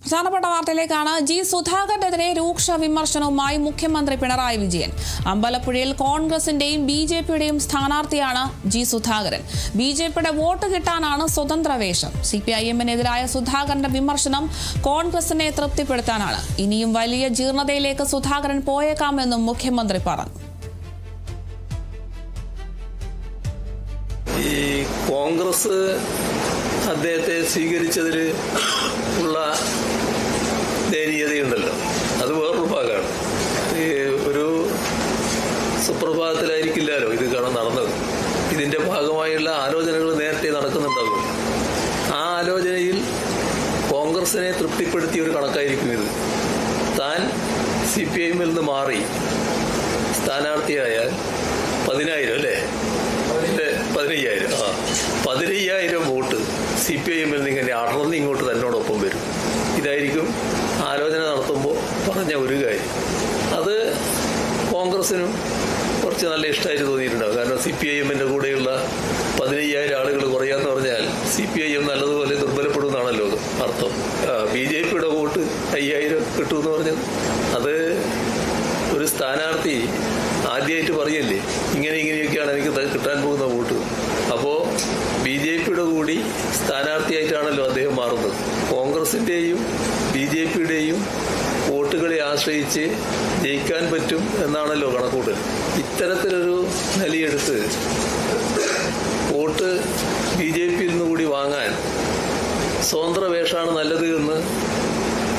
പ്രധാനപ്പെട്ട വാർത്തയിലേക്കാണ്. ജി സുധാകരനെതിരെ രൂക്ഷ വിമർശനവുമായി മുഖ്യമന്ത്രി പിണറായി വിജയൻ. അമ്പലപ്പുഴയിൽ കോൺഗ്രസിന്റെയും ബി.ജെ.പിയുടെയും സ്ഥാനാർത്ഥിയാണ് ജി സുധാകരൻ. ബി.ജെ.പിയുടെ വോട്ട് കിട്ടാനാണ് സ്വതന്ത്ര വേഷം. CPIM-നെതിരായ സുധാകരന്റെ വിമർശനം കോൺഗ്രസിനെ തൃപ്തിപ്പെടുത്താനാണ്. ഇനിയും വലിയ ജീർണതയിലേക്ക് സുധാകരൻ പോയേക്കാമെന്നും മുഖ്യമന്ത്രി പറഞ്ഞു. ഈ കോൺഗ്രസ് അദ്ദേഹത്തെ സ്വീകരിച്ചതിൽ ഉള്ള ദയനീയതയുണ്ടല്ലോ, അത് വേറൊരു ഭാഗമാണ്. ഈ ഒരു സുപ്രഭാതത്തിലായിരിക്കില്ലല്ലോ ഇത് നടന്നത്. ഇതിന്റെ ഭാഗമായുള്ള ആലോചനകൾ നേരത്തെ നടക്കുന്നുണ്ടാകും. ആ ആലോചനയിൽ കോൺഗ്രസിനെ തൃപ്തിപ്പെടുത്തിയ ഒരു കണക്കായിരിക്കും ഇത്. താൻ CPI-ൽ നിന്ന് മാറി സ്ഥാനാർത്ഥിയായാൽ 10,000 അല്ലേ, 15,000 വോട്ട് CPI-ൽ നിന്ന് ഇങ്ങനെ അടർന്ന് ഇങ്ങോട്ട് തന്നോടൊപ്പം വരും. ഇതായിരിക്കും ആലോചന നടത്തുമ്പോൾ പറഞ്ഞ ഒരു കാര്യം. അത് കോൺഗ്രസിനും കുറച്ച് നല്ല ഇഷ്ടമായിട്ട് തോന്നിയിട്ടുണ്ടാവും. കാരണം CPIM-ന്റെ കൂടെയുള്ള 15,000 ആളുകൾ കുറയാന്ന് പറഞ്ഞാൽ CPIM നല്ലതുപോലെ ദുർബലപ്പെടുമെന്നാണല്ലോ അർത്ഥം. BJP-യുടെ വോട്ട് 5,000 കിട്ടുമെന്ന് പറഞ്ഞത് അത് ഒരു സ്ഥാനാർത്ഥി ആദ്യമായിട്ട് പറയല്ലേ, ഇങ്ങനെയൊക്കെയാണ് എനിക്ക് കിട്ടാൻ പോകുന്ന വോട്ട്. അപ്പോൾ BJP-യുടെ കൂടി സ്ഥാനാർത്ഥിയായിട്ടാണല്ലോ അദ്ദേഹം മാറുന്നത്. കോൺഗ്രസിന്റെയും BJP-യുടെയും വോട്ടുകളെ ആശ്രയിച്ച് ജയിക്കാൻ പറ്റും എന്നാണല്ലോ കണക്കൂട്ടൽ. ഇത്തരത്തിലൊരു നിലയെടുത്ത് വോട്ട് BJP-യിൽ നിന്ന് കൂടി വാങ്ങാൻ സ്വതന്ത്ര വേഷമാണ് നല്ലത് എന്ന്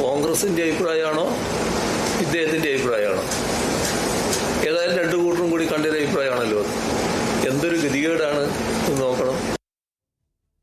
കോൺഗ്രസിന്റെ അഭിപ്രായമാണോ ഇദ്ദേഹത്തിന്റെ അഭിപ്രായമാണോ? ഏതായാലും രണ്ടു കൂട്ടരും കൂടി കണ്ടൊരു അഭിപ്രായമാണല്ലോ. എന്തൊരു ഗതികേടാണ് എന്ന് നോക്കണം.